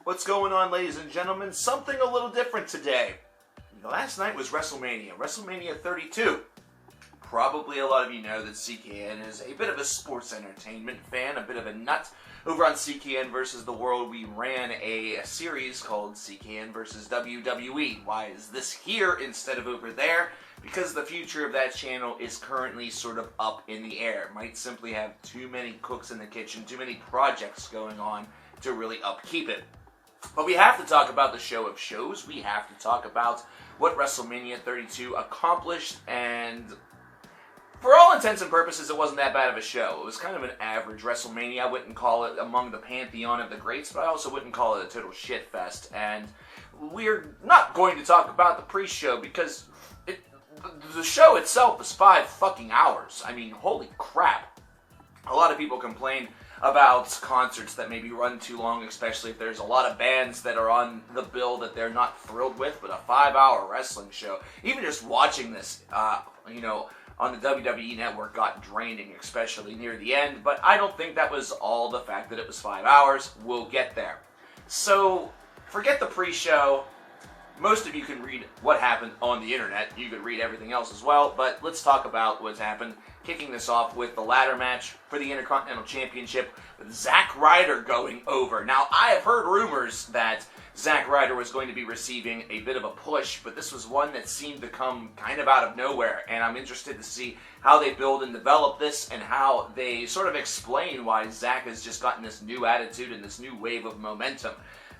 What's going on, ladies and gentlemen? Something a little different today. Last night was Wrestlemania 32. Probably a lot of you know that CKN is a bit of a sports entertainment fan, a bit of a nut. Over on CKN vs. the World, we ran a series called CKN vs. WWE. Why is this here instead of over there? Because the future of that channel is currently sort of up in the air. Might simply have too many cooks in the kitchen, too many projects going on to really upkeep it. But we have to talk about the show of shows. We have to talk about what Wrestlemania 32 accomplished, and for all intents and purposes, it wasn't that bad of a show. It was kind of an average WrestleMania. I wouldn't call it among the pantheon of the greats, but I also wouldn't call it a total shitfest. And we're not going to talk about the pre-show because the show itself was 5 fucking hours. I mean, holy crap. A lot of people complained about concerts that maybe run too long, especially if there's a lot of bands that are on the bill that they're not thrilled with, but a 5-hour wrestling show, even just watching this, on the WWE Network got draining, especially near the end, but I don't think that was all the fact that it was 5 hours. We'll get there. So, forget the pre-show. Most of you can read what happened on the internet. You could read everything else as well, but let's talk about what's happened. Kicking this off with the ladder match for the Intercontinental Championship with Zack Ryder going over. Now, I have heard rumors that Zack Ryder was going to be receiving a bit of a push, but this was one that seemed to come kind of out of nowhere, and I'm interested to see how they build and develop this and how they sort of explain why Zack has just gotten this new attitude and this new wave of momentum.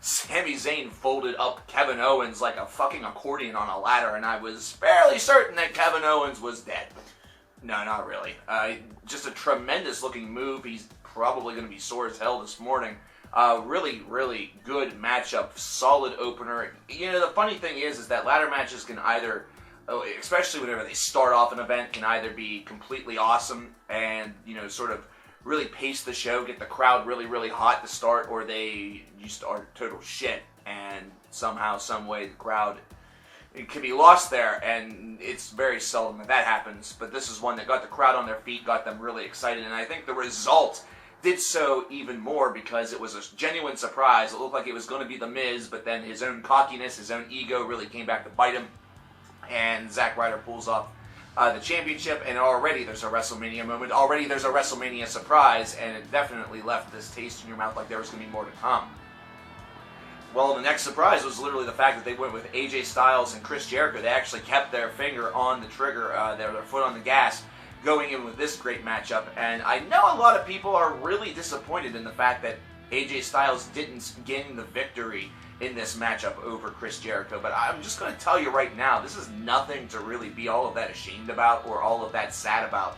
Sami Zayn folded up Kevin Owens like a fucking accordion on a ladder, and I was fairly certain that Kevin Owens was dead. No, not really. Just a tremendous looking move. He's probably going to be sore as hell this morning. Really, really good matchup. Solid opener. You know, the funny thing is that ladder matches can either, especially whenever they start off an event, can either be completely awesome and, sort of really pace the show, get the crowd really, really hot to start, or they just are total shit, and somehow, some way, the crowd can be lost there, and it's very seldom that happens, but this is one that got the crowd on their feet, got them really excited, and I think the result did so even more because it was a genuine surprise. It looked like it was going to be The Miz, but then his own cockiness, his own ego really came back to bite him, and Zack Ryder pulls off the championship, and already there's a WrestleMania moment. Already there's a WrestleMania surprise, and it definitely left this taste in your mouth like there was going to be more to come. Well, the next surprise was literally the fact that they went with AJ Styles and Chris Jericho. They actually kept their finger on the trigger, their foot on the gas, going in with this great matchup. And I know a lot of people are really disappointed in the fact that AJ Styles didn't gain the victory in this matchup over Chris Jericho, but I'm just going to tell you right now, this is nothing to really be all of that ashamed about or all of that sad about.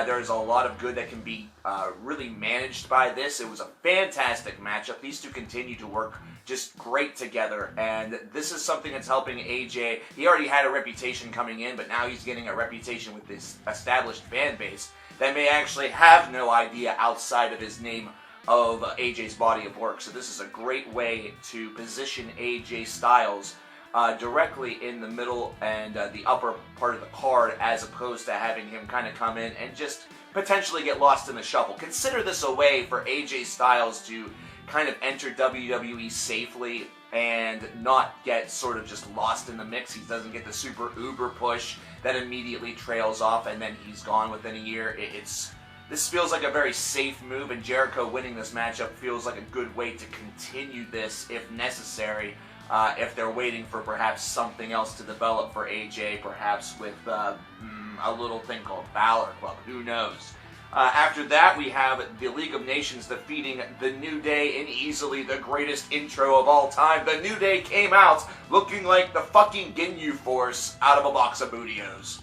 There's a lot of good that can be really managed by this. It was a fantastic matchup. These two continue to work just great together, and this is something that's helping AJ. He already had a reputation coming in, but now he's getting a reputation with this established fan base that may actually have no idea outside of his name of AJ's body of work. So this is a great way to position AJ Styles directly in the middle and the upper part of the card, as opposed to having him kind of come in and just potentially get lost in the shuffle. Consider this a way for AJ Styles to kind of enter WWE safely and not get sort of just lost in the mix. He doesn't get the super uber push that immediately trails off and then he's gone within a year. This feels like a very safe move, and Jericho winning this matchup feels like a good way to continue this if necessary, if they're waiting for perhaps something else to develop for AJ, perhaps with a little thing called Balor Club. Who knows? After that, we have the League of Nations defeating The New Day in easily the greatest intro of all time. The New Day came out looking like the fucking Ginyu Force out of a box of Bootios.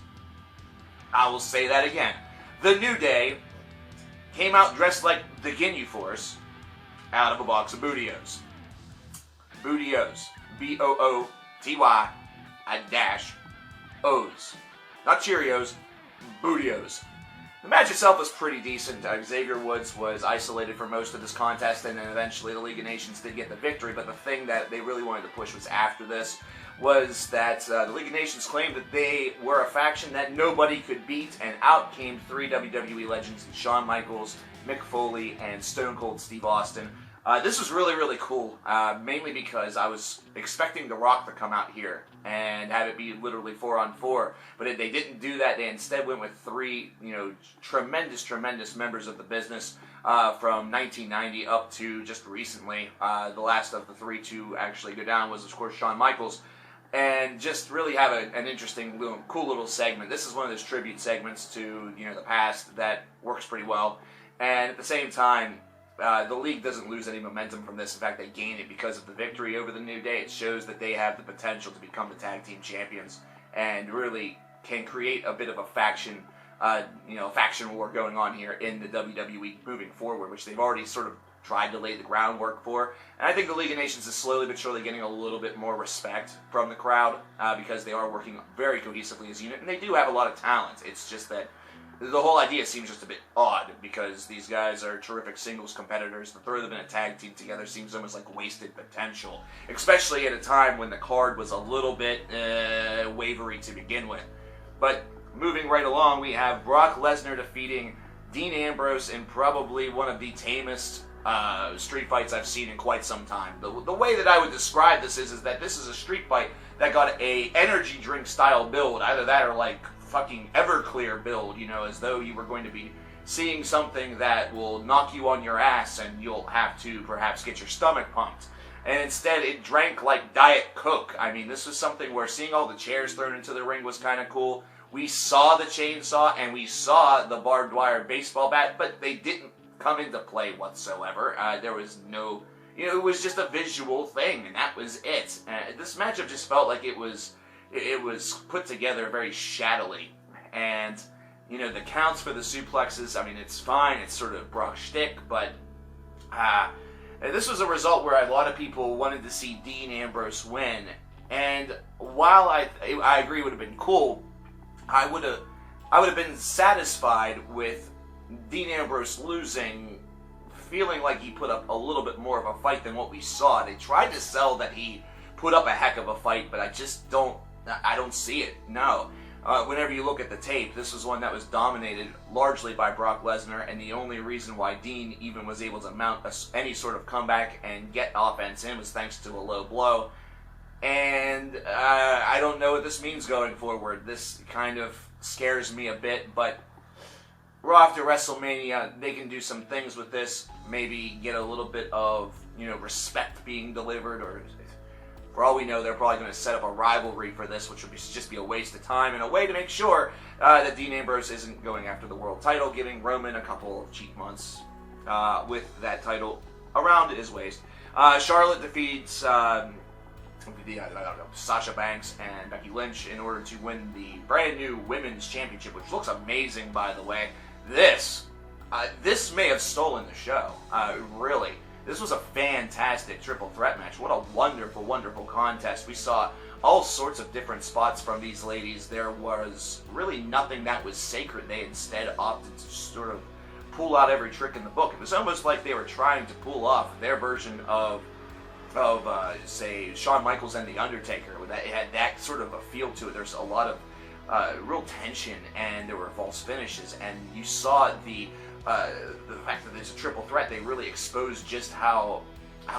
I will say that again. The New Day came out dressed like the Ginyu Force out of a box of Bootios. Bootios. B-O-O-T-Y -O's. Not Cheerios. Bootios. The match itself was pretty decent. Xavier Woods was isolated for most of this contest, and then eventually the League of Nations did get the victory, but the thing that they really wanted to push was after this, was that the League of Nations claimed that they were a faction that nobody could beat, and out came 3 WWE legends, Shawn Michaels, Mick Foley, and Stone Cold Steve Austin, This was really, really cool, mainly because I was expecting The Rock to come out here and have it be literally 4-on-4, but they didn't do that. They instead went with three, tremendous members of the business from 1990 up to just recently. The last of the three to actually go down was, of course, Shawn Michaels, and just really have an interesting, cool little segment. This is one of those tribute segments to the past that works pretty well, and at the same time, the league doesn't lose any momentum from this. In fact, they gain it because of the victory over the New Day. It shows that they have the potential to become the tag team champions and really can create a bit of a faction, faction war going on here in the WWE moving forward, which they've already sort of tried to lay the groundwork for. And I think the League of Nations is slowly but surely getting a little bit more respect from the crowd because they are working very cohesively as a unit, and they do have a lot of talent. It's just that the whole idea seems just a bit odd because these guys are terrific singles competitors. To throw them in a tag team together seems almost like wasted potential, especially at a time when the card was a little bit wavery to begin with. But moving right along, we have Brock Lesnar defeating Dean Ambrose in probably one of the tamest street fights I've seen in quite some time. The way that I would describe this is that this is a street fight that got a energy drink style build, either that or like fucking Everclear build, as though you were going to be seeing something that will knock you on your ass and you'll have to perhaps get your stomach pumped. And instead, it drank like Diet Coke. I mean, this was something where seeing all the chairs thrown into the ring was kind of cool. We saw the chainsaw and we saw the barbed wire baseball bat, but they didn't come into play whatsoever. There was no, it was just a visual thing, and that was it. This matchup just felt like it was put together very shaddily, and the counts for the suplexes, I mean, it's fine, it's sort of Brock shtick, but this was a result where a lot of people wanted to see Dean Ambrose win, and while I agree it would have been cool, I would have been satisfied with Dean Ambrose losing, feeling like he put up a little bit more of a fight than what we saw. They tried to sell that he put up a heck of a fight, but I don't see it, no. Whenever you look at the tape, this was one that was dominated largely by Brock Lesnar, and the only reason why Dean even was able to mount any sort of comeback and get offense in was thanks to a low blow. And I don't know what this means going forward. This kind of scares me a bit, but Raw after WrestleMania, they can do some things with this, maybe get a little bit of, respect being delivered, or for all we know, they're probably going to set up a rivalry for this, which would just be a waste of time and a way to make sure that Dean Ambrose isn't going after the world title, giving Roman a couple of cheap months with that title around his waist. Charlotte defeats Sasha Banks and Becky Lynch in order to win the brand new Women's Championship, which looks amazing, by the way. This may have stolen the show, really. This was a fantastic triple threat match. What a wonderful, wonderful contest. We saw all sorts of different spots from these ladies. There was really nothing that was sacred. They instead opted to sort of pull out every trick in the book. It was almost like they were trying to pull off their version of say, Shawn Michaels and The Undertaker. It had that sort of a feel to it. There's a lot of real tension, and there were false finishes, and you saw the fact that there's a triple threat. They really exposed just how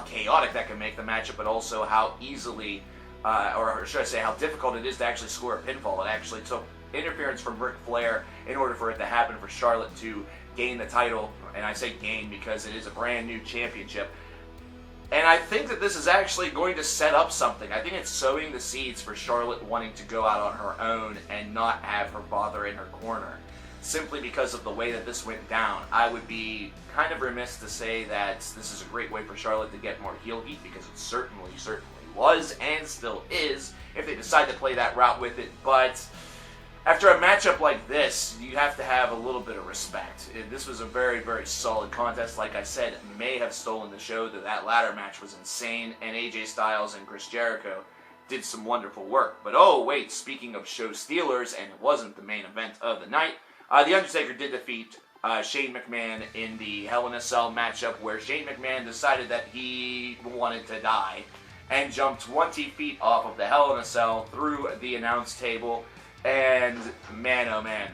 chaotic that can make the matchup, but also how easily, or should I say, how difficult it is to actually score a pinfall. It actually took interference from Ric Flair in order for it to happen for Charlotte to gain the title, and I say gain because it is a brand new championship. And I think that this is actually going to set up something. I think it's sowing the seeds for Charlotte wanting to go out on her own and not have her father in her corner. Simply because of the way that this went down, I would be kind of remiss to say that this is a great way for Charlotte to get more heel heat, because it certainly was and still is if they decide to play that route with it. But after a matchup like this, you have to have a little bit of respect. This was a very, very solid contest. Like I said, may have stolen the show. That ladder match was insane, and AJ Styles and Chris Jericho did some wonderful work. But oh wait, speaking of show stealers, and it wasn't the main event of the night, The Undertaker did defeat Shane McMahon in the Hell in a Cell matchup, where Shane McMahon decided that he wanted to die and jumped 20 feet off of the Hell in a Cell through the announce table. And man, oh man,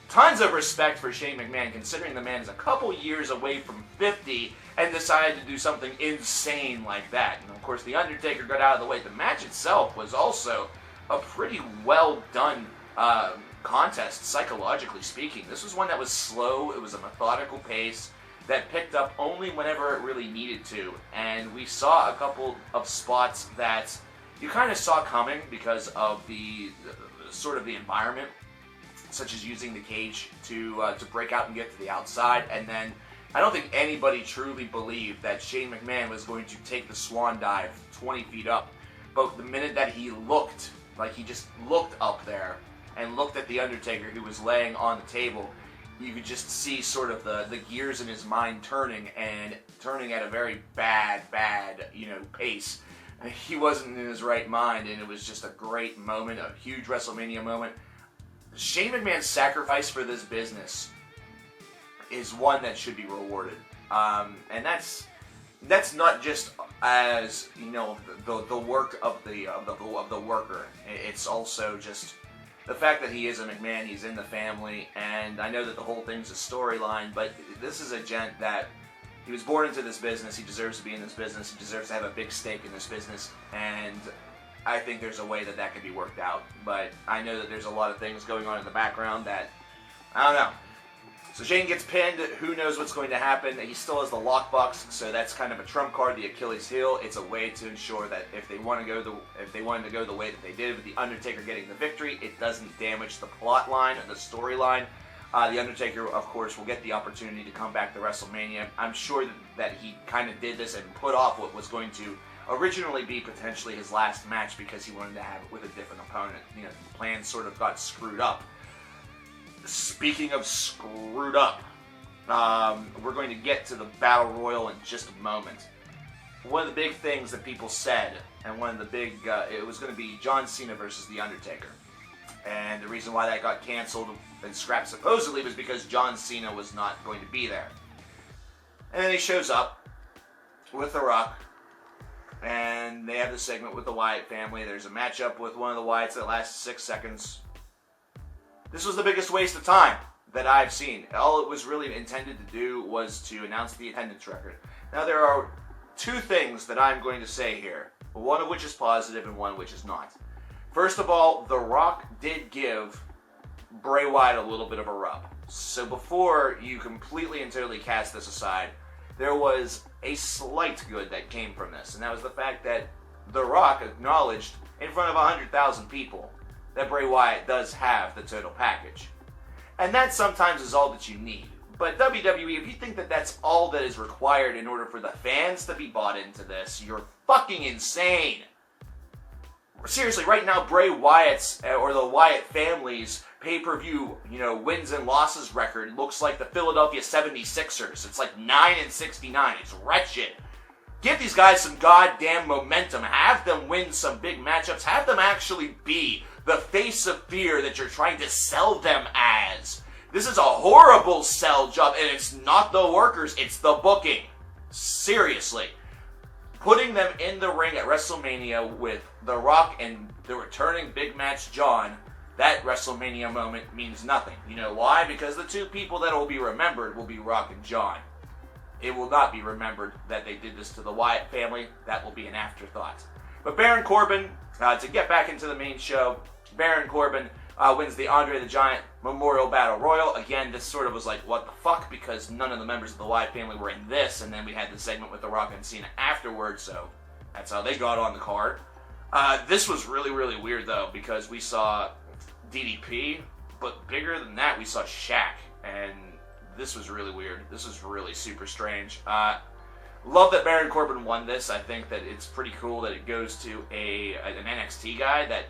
tons of respect for Shane McMahon, considering the man is a couple years away from 50 and decided to do something insane like that. And of course, The Undertaker got out of the way. The match itself was also a pretty well done contest, psychologically speaking. This was one that was slow. It was a methodical pace that picked up only whenever it really needed to. And we saw a couple of spots that you kind of saw coming because of the sort of the environment, such as using the cage to break out and get to the outside. And then I don't think anybody truly believed that Shane McMahon was going to take the swan dive 20 feet up. But the minute that he looked, like he just looked up there and looked at The Undertaker, who was laying on the table, you could just see sort of the gears in his mind turning at a very bad, pace. He wasn't in his right mind, and it was just a great moment, a huge WrestleMania moment. Shane McMahon's sacrifice for this business is one that should be rewarded, and that's not just as the work of the worker. It's also just the fact that he is a McMahon, he's in the family, and I know that the whole thing's a storyline, but this is a gent that he was born into this business, he deserves to be in this business, he deserves to have a big stake in this business, and I think there's a way that can be worked out. But I know that there's a lot of things going on in the background that, I don't know. So Shane gets pinned, who knows what's going to happen. He still has the lockbox, so that's kind of a trump card, the Achilles heel. It's a way to ensure that if they wanted to go the way that they did with The Undertaker getting the victory, it doesn't damage the plot line or the storyline. The Undertaker, of course, will get the opportunity to come back to WrestleMania. I'm sure that he kind of did this and put off what was going to originally be potentially his last match because he wanted to have it with a different opponent. The plans sort of got screwed up. Speaking of screwed up, we're going to get to the Battle Royal in just a moment. One of the big things that people said, and one of the big, it was going to be John Cena versus The Undertaker. And the reason why that got canceled and scrapped supposedly was because John Cena was not going to be there. And then he shows up with The Rock, and they have the segment with the Wyatt family. There's a matchup with one of the Wyatts that lasts 6 seconds. This was the biggest waste of time that I've seen. All it was really intended to do was to announce the attendance record. Now, there are two things that I'm going to say here, one of which is positive and one which is not. First of all, The Rock did give Bray Wyatt a little bit of a rub. So before you completely and totally cast this aside, there was a slight good that came from this, and that was the fact that The Rock acknowledged in front of 100,000 people that Bray Wyatt does have the total package. And that sometimes is all that you need. But WWE, if you think that that's all that is required in order for the fans to be bought into this, you're fucking insane. Seriously, right now, Bray Wyatt's, or the Wyatt family's pay-per-view, wins and losses record looks like the Philadelphia 76ers. It's like 9-69. It's wretched. Give these guys some goddamn momentum. Have them win some big matchups. Have them actually be the face of fear that you're trying to sell them as. This is a horrible sell job, and it's not the workers, it's the booking. Seriously. Putting them in the ring at WrestleMania with The Rock and the returning big match John, that WrestleMania moment means nothing. You know why? Because the two people that will be remembered will be Rock and John. It will not be remembered that they did this to the Wyatt family. That will be an afterthought. But Baron Corbin, to get back into the main show, Baron Corbin wins the Andre the Giant Memorial Battle Royal. Again, this sort of was like, what the fuck? Because none of the members of the Wyatt family were in this, and then we had the segment with The Rock and Cena afterwards, so that's how they got on the card. This was really, really weird, though, because we saw DDP, but bigger than that, we saw Shaq, and this was really weird. This was really super strange. Love that Baron Corbin won this. I think that it's pretty cool that it goes to an NXT guy. That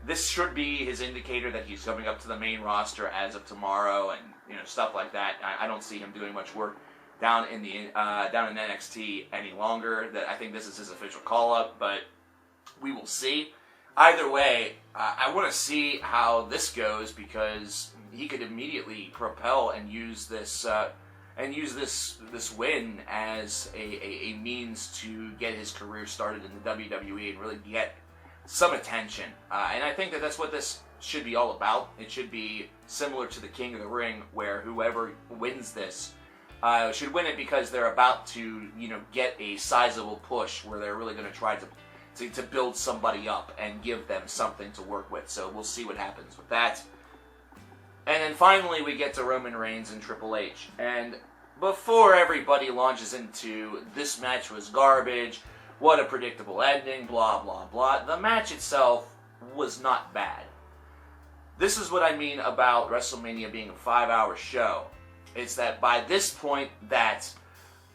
this should be his indicator that he's coming up to the main roster as of tomorrow, and stuff like that. I don't see him doing much work down in NXT any longer. That I think this is his official call up, but we will see. Either way, I want to see how this goes because he could immediately propel and use this win as a means to get his career started in the WWE and really get some attention. And I think that that's what this should be all about. It should be similar to the King of the Ring, where whoever wins this should win it because they're about to, get a sizable push where they're really going to try to build somebody up and give them something to work with. So we'll see what happens with that. And then finally we get to Roman Reigns and Triple H. And before everybody launches into this match was garbage, what a predictable ending, blah, blah, blah, the match itself was not bad. This is what I mean about WrestleMania being a 5-hour show. It's that by this point, that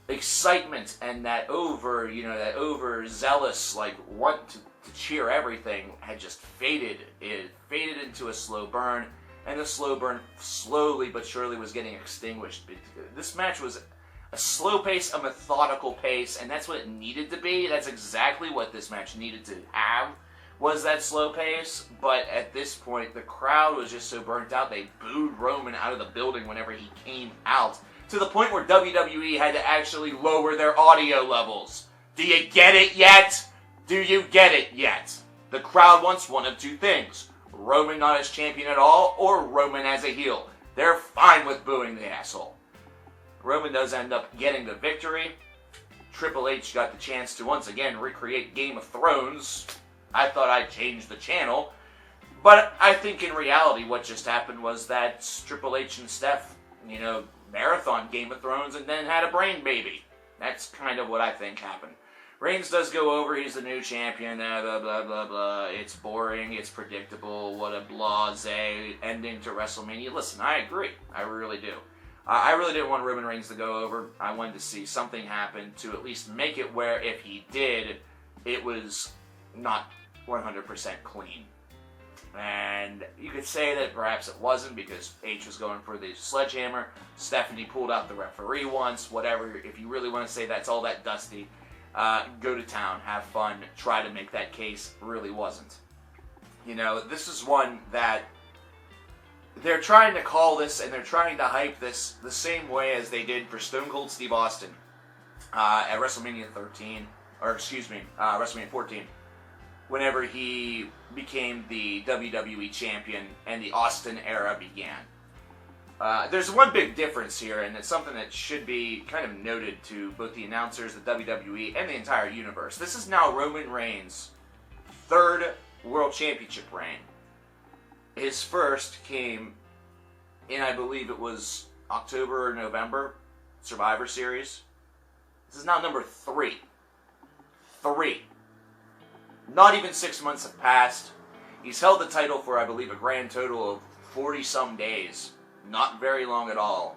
excitement and that overzealous, want to cheer everything had just faded. It faded into a slow burn, and the slow burn slowly but surely was getting extinguished. This match was a slow pace, a methodical pace, and that's what it needed to be. That's exactly what this match needed to have, was that slow pace. But at this point, the crowd was just so burnt out, they booed Roman out of the building whenever he came out, to the point where WWE had to actually lower their audio levels. Do you get it yet? Do you get it yet? The crowd wants one of two things: Roman not as champion at all, or Roman as a heel. They're fine with booing the asshole. Roman does end up getting the victory. Triple H got the chance to once again recreate Game of Thrones. I thought I'd change the channel, but I think in reality what just happened was that Triple H and Steph, marathon Game of Thrones and then had a brain baby. That's kind of what I think happened. Reigns does go over, he's the new champion, blah, blah, blah, blah. It's boring, it's predictable, what a blasé ending to WrestleMania. Listen, I agree. I really do. I really didn't want Roman Reigns to go over. I wanted to see something happen to at least make it where if he did, it was not 100% clean. And you could say that perhaps it wasn't because H was going for the sledgehammer. Stephanie pulled out the referee once, whatever. If you really want to say that's all that dusty, go to town, have fun, try to make that case. Really wasn't. This is one that they're trying to call this and they're trying to hype this the same way as they did for Stone Cold Steve Austin at WrestleMania 14, whenever he became the WWE champion and the Austin era began. There's one big difference here, and it's something that should be kind of noted to both the announcers, the WWE, and the entire universe. This is now Roman Reigns' third World Championship reign. His first came in, I believe it was October or November, Survivor Series. This is now number 3. 3. Not even 6 months have passed. He's held the title for, I believe, a grand total of 40-some days. Not very long at all.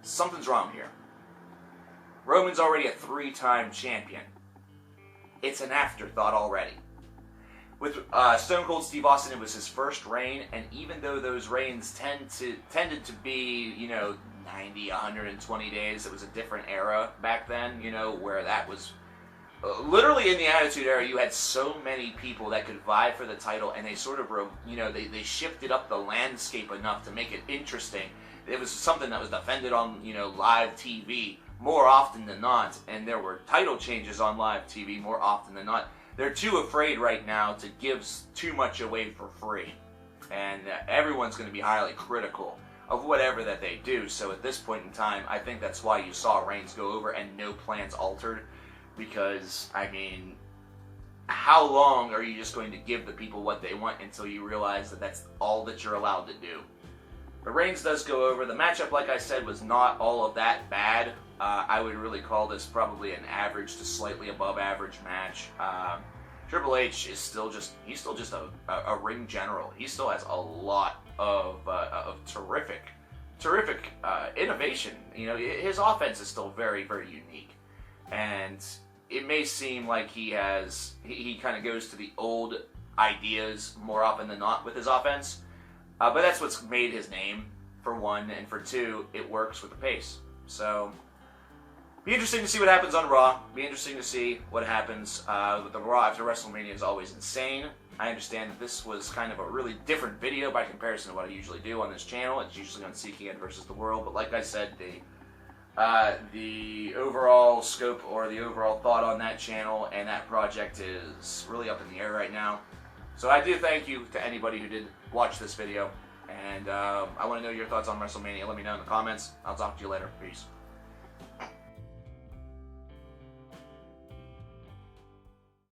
Something's wrong here. Roman's already a 3-time champion. It's an afterthought already. With Stone Cold Steve Austin, it was his first reign, and even though those reigns tended to be, 90, 120 days, it was a different era back then, where that was literally in the Attitude Era. You had so many people that could vie for the title, and they sort of, they shifted up the landscape enough to make it interesting. It was something that was defended on, live TV more often than not, and there were title changes on live TV more often than not. They're too afraid right now to give too much away for free, and everyone's going to be highly critical of whatever that they do. So at this point in time, I think that's why you saw Reigns go over and no plans altered. Because, how long are you just going to give the people what they want until you realize that that's all that you're allowed to do? But Reigns does go over. The matchup, like I said, was not all of that bad. I would really call this probably an average to slightly above average match. Triple H is still just a ring general. He still has a lot of terrific innovation. His offense is still very, very unique. And it may seem like he kind of goes to the old ideas more often than not with his offense. But that's what's made his name, for one. And for two, it works with the pace. So, be interesting to see what happens on Raw. Be interesting to see what happens. The Raw after WrestleMania is always insane. I understand that this was kind of a really different video by comparison to what I usually do on this channel. It's usually on CKN versus the World. But like I said, the overall scope or the overall thought on that channel and that project is really up in the air right now. So I do thank you to anybody who did watch this video. And I want to know your thoughts on WrestleMania. Let me know in the comments. I'll talk to you later. Peace.